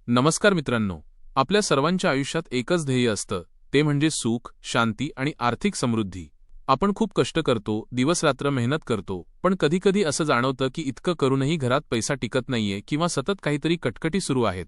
नमस्कार मित्रांनो, आपल्या सर्वांच्या आयुष्यात एकच ध्येय असतं, ते म्हणजे सुख, शांती आणि आर्थिक समृद्धी. आपण खूप कष्ट करतो, दिवसरात्र मेहनत करतो, पण कधीकधी असं जाणवतं की इतकं करूनही घरात पैसा टिकत नाहीये किंवा सतत काहीतरी कटकटी सुरू आहेत.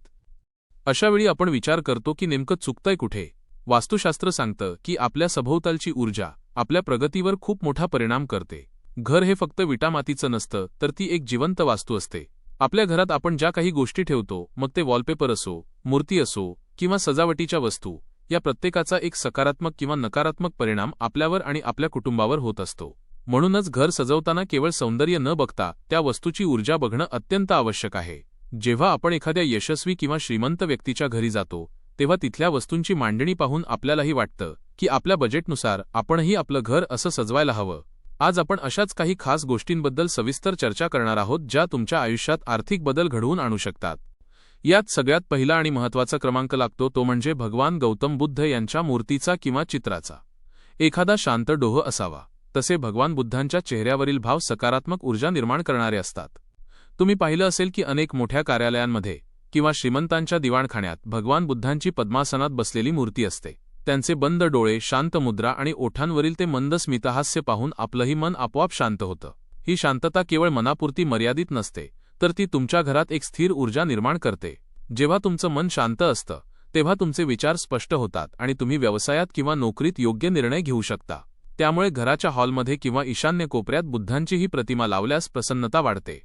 अशावेळी आपण विचार करतो की नेमकं चुकतंय कुठे. वास्तुशास्त्र सांगतं की आपल्या सभोवतालची ऊर्जा आपल्या प्रगतीवर खूप मोठा परिणाम करते. घर हे फक्त विटामातीचं नसतं, तर ती एक जिवंत वास्तू असते. आपल्या घरात आपण ज्या काही गोष्टी ठेवतो, मग ते वॉलपेपर असो, मूर्ती असो किंवा सजावटीच्या वस्तू, या प्रत्येकाचा एक सकारात्मक किंवा नकारात्मक परिणाम आपल्यावर आणि आपल्या कुटुंबावर होत असतो. म्हणूनच घर सजवताना केवळ सौंदर्य न बघता त्या वस्तूची ऊर्जा बघणं अत्यंत आवश्यक आहे. जेव्हा आपण एखाद्या यशस्वी किंवा श्रीमंत व्यक्तीच्या घरी जातो, तेव्हा तिथल्या वस्तूंची मांडणी पाहून आपल्यालाही वाटतं की आपल्या बजेटनुसार आपणही आपलं घर असं सजवायला हवं. आज आपण अशाच काही खास गोष्टींबद्दल सविस्तर चर्चा करणार आहोत, ज्या तुमच्या आयुष्यात आर्थिक बदल घडवून आणू शकतात. यात सगळ्यात पहिला आणि महत्त्वाचा क्रमांक लागतो तो म्हणजे भगवान गौतम बुद्ध यांच्या मूर्तीचा किंवा चित्राचा. एखादा शांत डोह असावा. तसे भगवान बुद्धांच्या चेहऱ्यावरील भाव सकारात्मक ऊर्जा निर्माण करणारे असतात. तुम्ही पाहिलं असेल की अनेक मोठ्या कार्यालयांमध्ये किंवा श्रीमंतांच्या दिवाणखान्यात भगवान बुद्धांची पद्मासनात बसलेली मूर्ती असते. त्यांचे बंद डोळे, शांत मुद्रा आणि ओठांवरील ते मंद स्मितहास्य पाहून आपलंही मन आपोआप शांत होतं. ही शांतता केवळ मनापुरती मर्यादित नसते, तर ती तुमच्या घरात एक स्थिर ऊर्जा निर्माण करते. जेव्हा तुमचं मन शांत असतं, तेव्हा तुमचे विचार स्पष्ट होतात आणि तुम्ही व्यवसायात किंवा नोकरीत योग्य निर्णय घेऊ शकता. त्यामुळे घराच्या हॉलमध्ये किंवा ईशान्य कोपऱ्यात बुद्धांची ही प्रतिमा लावल्यास प्रसन्नता वाढते.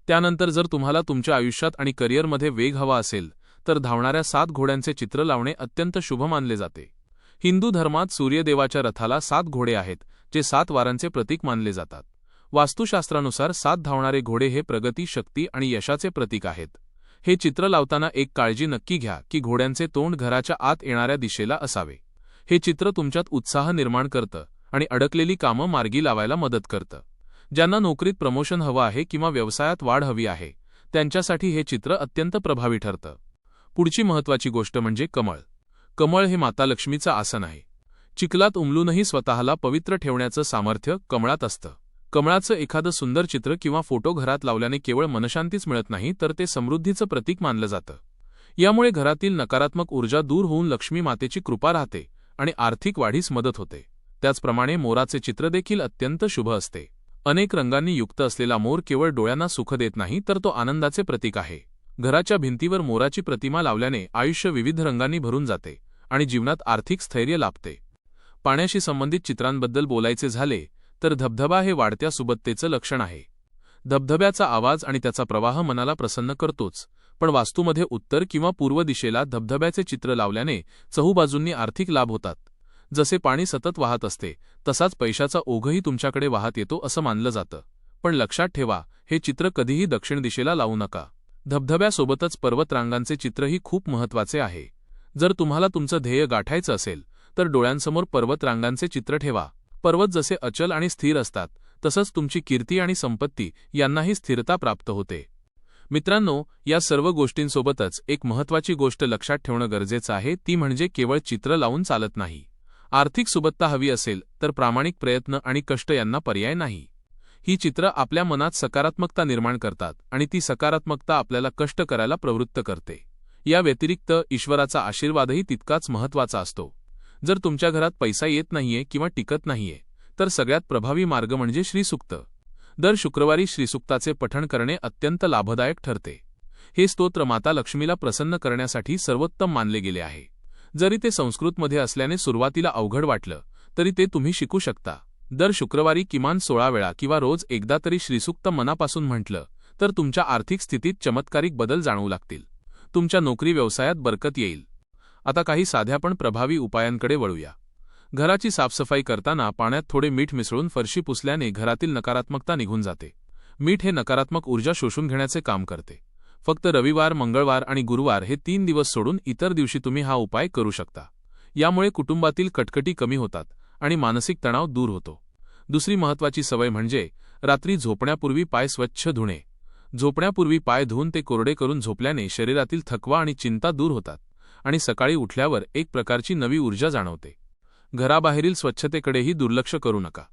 त्यानंतर जर तुम्हाला तुमच्या आयुष्यात आणि करिअरमध्ये वेग हवा असेल, तर धावणाऱ्या 7 घोड्यांचे चित्र लावणे अत्यंत शुभ मानले जाते. हिंदू धर्मात सूर्यदेवाच्या रथाला 7 घोडे आहेत, जे 7 वारांचे प्रतीक मानले जातात. वास्तुशास्त्रानुसार 7 धावणारे घोडे हे प्रगती, शक्ती आणि यशाचे प्रतीक आहेत. हे चित्र लावताना एक काळजी नक्की घ्या की घोड्यांचे तोंड घराच्या आत येणाऱ्या दिशेला असावे. हे चित्र तुमच्यात उत्साह निर्माण करतं आणि अडकलेली कामं मार्गी लावायला मदत करतं. ज्यांना नोकरीत प्रमोशन हवं आहे किंवा व्यवसायात वाढ हवी आहे, त्यांच्यासाठी हे चित्र अत्यंत प्रभावी ठरतं. पुढची महत्त्वाची गोष्ट म्हणजे कमळ. कमळ हे माता लक्ष्मीचं आसन आहे. चिखलात उमलूनही स्वतःला पवित्र ठेवण्याचं सामर्थ्य कमळात असतं. कमळाचं एखादं सुंदर चित्र किंवा फोटो घरात लावल्याने केवळ मनशांतीच मिळत नाही, तर ते समृद्धीचं प्रतीक मानलं जातं. यामुळे घरातील नकारात्मक ऊर्जा दूर होऊन लक्ष्मी मातेची कृपा राहते आणि आर्थिक वाढीस मदत होते. त्याचप्रमाणे मोराचे चित्र देखील अत्यंत शुभ असते. अनेक रंगांनी युक्त असलेला मोर केवळ डोळ्यांना सुख देत नाही, तर तो आनंदाचे प्रतीक आहे. घराच्या भिंतीवर मोराची प्रतिमा लावल्याने आयुष्य विविध रंगांनी भरून जाते आणि जीवनात आर्थिक स्थैर्य लाभते. पाण्याशी संबंधित चित्रांबद्दल बोलायचे झाले तर धबधबा हे वाढत्या सुबत्तेचं लक्षण आहे. धबधब्याचा आवाज आणि त्याचा प्रवाह मनाला प्रसन्न करतोच, पण वास्तूमध्ये उत्तर किंवा पूर्व दिशेला धबधब्याचे चित्र लावल्याने चहूबाजूंनी आर्थिक लाभ होतात. जसे पाणी सतत वाहत असते, तसाच पैशाचा ओघही तुमच्याकडे वाहत येतो असं मानलं जातं. पण लक्षात ठेवा, हे चित्र कधीही दक्षिण दिशेला लावू नका. धबधब्यासोबतच पर्वतरांगांचे चित्रही खूप महत्त्वाचे आहे. जर तुम्हाला तुमचं ध्येय गाठायचं असेल, तर डोळ्यांसमोर पर्वतरांगांचे चित्र ठेवा. पर्वत जसे अचल आणि स्थिर असतात, तसंच तुमची कीर्ती आणि संपत्ती यांनाही स्थिरता प्राप्त होते. मित्रांनो, या सर्व गोष्टींसोबतच एक महत्त्वाची गोष्ट लक्षात ठेवणं गरजेचं आहे, ती म्हणजे केवळ चित्र लावून चालत नाही. आर्थिक सुबत्ता हवी असेल तर प्रामाणिक प्रयत्न आणि कष्ट यांना पर्याय नाही. ही चित्र आपल्या मनात सकारात्मकता निर्माण करतात आणि ती सकारात्मकता आपल्याला कष्ट करायला प्रवृत्त करते. या व्यतिरिक्त ईश्वराचा आशीर्वादही तितकाच महत्त्वाचा असतो. जर तुमच्या घरात पैसा येत नाहीये किंवा टिकत नाहीये, तर सगळ्यात प्रभावी मार्ग म्हणजे श्रीसूक्त. दर शुक्रवारी श्रीसूक्ताचे पठण करणे अत्यंत लाभदायक ठरते. हे स्तोत्र माता लक्ष्मीला प्रसन्न करण्यासाठी सर्वोत्तम मानले गेले आहे. जरी ते संस्कृतमध्ये असल्याने सुरुवातीला अवघड वाटलं, तरी ते तुम्ही शिकू शकता. दर शुक्रवारी किमान 16 वेळा किंवा रोज एकदा तरी श्रीसूक्त मनापासून म्हटलं, तर तुमच्या आर्थिक स्थितीत चमत्कारिक बदल जाणवू लागतील. तुमच्या नोकरी व्यवसायात बरकत येईल. आता काही साध्या पण प्रभावी उपायांकडे वळूया. घराची साफसफाई करताना पाण्यात थोडे मीठ मिसळून फरशी पुसल्याने घरातील नकारात्मकता निघून जाते. मीठ हे नकारात्मक ऊर्जा शोषून घेण्याचे काम करते. फक्त रविवार, मंगळवार आणि गुरुवार हे 3 दिवस सोडून इतर दिवशी तुम्ही हा उपाय करू शकता. यामुळे कुटुंबातील कटकटी कमी होतात आणि मानसिक तणाव दूर होतो. दुसरी महत्त्वाची सवय म्हणजे रात्री झोपण्यापूर्वी पाय स्वच्छ धुणे. झोपण्यापूर्वी पाय धुवून ते कोरडे करून झोपल्याने शरीरातील थकवा आणि चिंता दूर होतात आणि सकाळी उठल्यावर एक प्रकारची नवी ऊर्जा जाणवते. घराबाहेरील स्वच्छतेकडेही दुर्लक्ष करू नका.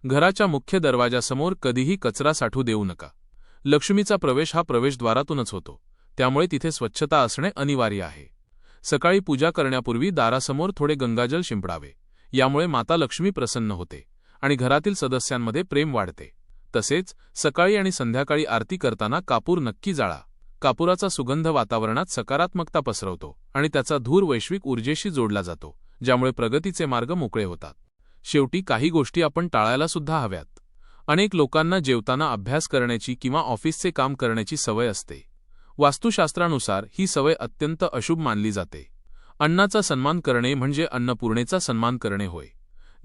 घराच्या मुख्य दरवाजासमोर कधीही कचरा साठवू देऊ नका. लक्ष्मीचा प्रवेश हा प्रवेशद्वारातूनच होतो, त्यामुळे तिथे स्वच्छता असणे अनिवार्य आहे. सकाळी पूजा करण्यापूर्वी दारासमोर थोडे गंगाजल शिंपडावे. यामुळे माता लक्ष्मी प्रसन्न होते आणि घरातील सदस्यांमध्ये प्रेम वाढते. तसेच सकाळी आणि संध्याकाळी आरती करताना कापूर नक्की जाळा. कापुराचा सुगंध वातावरणात सकारात्मकता पसरवतो आणि त्याचा धूर वैश्विक ऊर्जेशी जोडला जातो, ज्यामुळे प्रगतीचे मार्ग मोकळे होतात. शेवटी काही गोष्टी आपण टाळायला सुद्धा हव्यात. अनेक लोकांना जेवताना अभ्यास करण्याची किंवा ऑफिसचे काम करण्याची सवय असते. वास्तुशास्त्रानुसार ही सवय अत्यंत अशुभ मानली जाते. अन्नाचा सन्मान करणे म्हणजे अन्नपूर्णेचा सन्मान करणे होय.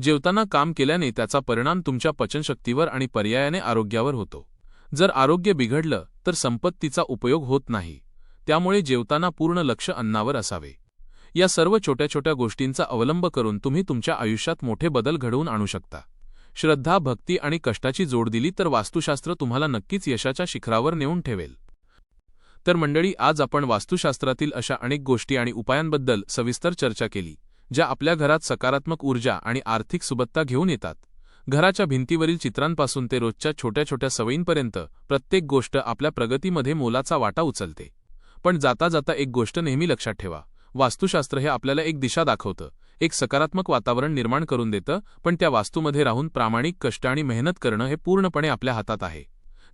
जेवताना काम केल्याने त्याचा परिणाम तुमच्या पचनशक्तीवर आणि पर्यायाने आरोग्यावर होतो. जर आरोग्य बिघडलं तर संपत्तीचा उपयोग होत नाही. त्यामुळे जेवताना पूर्ण लक्ष अन्नावर असावे. या सर्व छोट्या छोट्या गोष्टींचा अवलंब करून तुम्ही तुमच्या आयुष्यात मोठे बदल घडवून आणू शकता. श्रद्धा, भक्ती आणि कष्टाची जोड दिली तर वास्तुशास्त्र तुम्हाला नक्कीच यशाच्या शिखरावर नेऊन ठेवेल. तर मंडळी, आज आपण वास्तुशास्त्रातील अशा अनेक गोष्टी आणि उपायांबद्दल सविस्तर चर्चा केली, ज्या आपल्या घरात सकारात्मक ऊर्जा आणि आर्थिक सुबत्ता घेऊन येतात. घराच्या भिंतीवरील चित्रांपासून ते रोजच्या छोट्या छोट्या सवयींपर्यंत प्रत्येक गोष्ट आपल्या प्रगतीमध्ये मोलाचा वाटा उचलते. पण जाता जाता एक गोष्ट नेहमी लक्षात ठेवा. वास्तुशास्त्र हे आपल्याला एक दिशा दाखवतं, एक सकारात्मक वातावरण निर्माण करून देतं, पण त्या वास्तूमध्ये राहून प्रामाणिक कष्ट आणि मेहनत करणं हे पूर्णपणे आपल्या हातात आहे.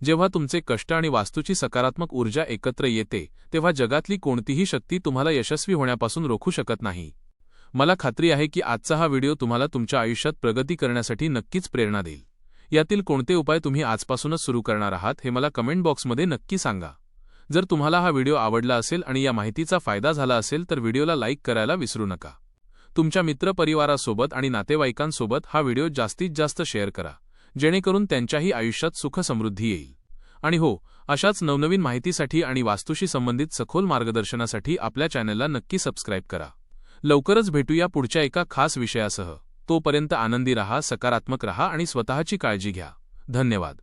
जेव्हा तुमचे कष्ट आणि वास्तूची सकारात्मक ऊर्जा एकत्र येते, तेव्हा जगातली कोणतीही शक्ती तुम्हाला यशस्वी होण्यापासून रोखू शकत नाही. मला खात्री आहे की आजचा हा व्हिडिओ तुम्हाला तुमच्या आयुष्यात प्रगती करण्यासाठी नक्कीच प्रेरणा देईल. यातील कोणते उपाय तुम्ही आजपासूनच सुरू करणार आहात हे मला कमेंट बॉक्समध्ये नक्की सांगा. जर तुम्हाला हा व्हिडिओ आवडला असेल आणि या माहितीचा फायदा झाला असेल तर व्हिडिओला लाईक करायला विसरू नका. तुमच्या मित्रपरिवारासोबत आणि नातेवाईकांसोबत हा व्हिडिओ जास्तीत जास्त शेअर करा, जेणेकरून त्यांच्याही आयुष्यात सुख समृद्धी येईल. आणि हो, अशाच नवनवीन माहितीसाठी आणि वास्तूशी संबंधित सखोल मार्गदर्शनासाठी आपल्या चॅनलला नक्की सबस्क्राईब करा. लवकरच भेटूया पुढच्या एका खास विषयासह. तोपर्यंत आनंदी रहा, सकारात्मक रहा आणि स्वतःची काळजी घ्या. धन्यवाद.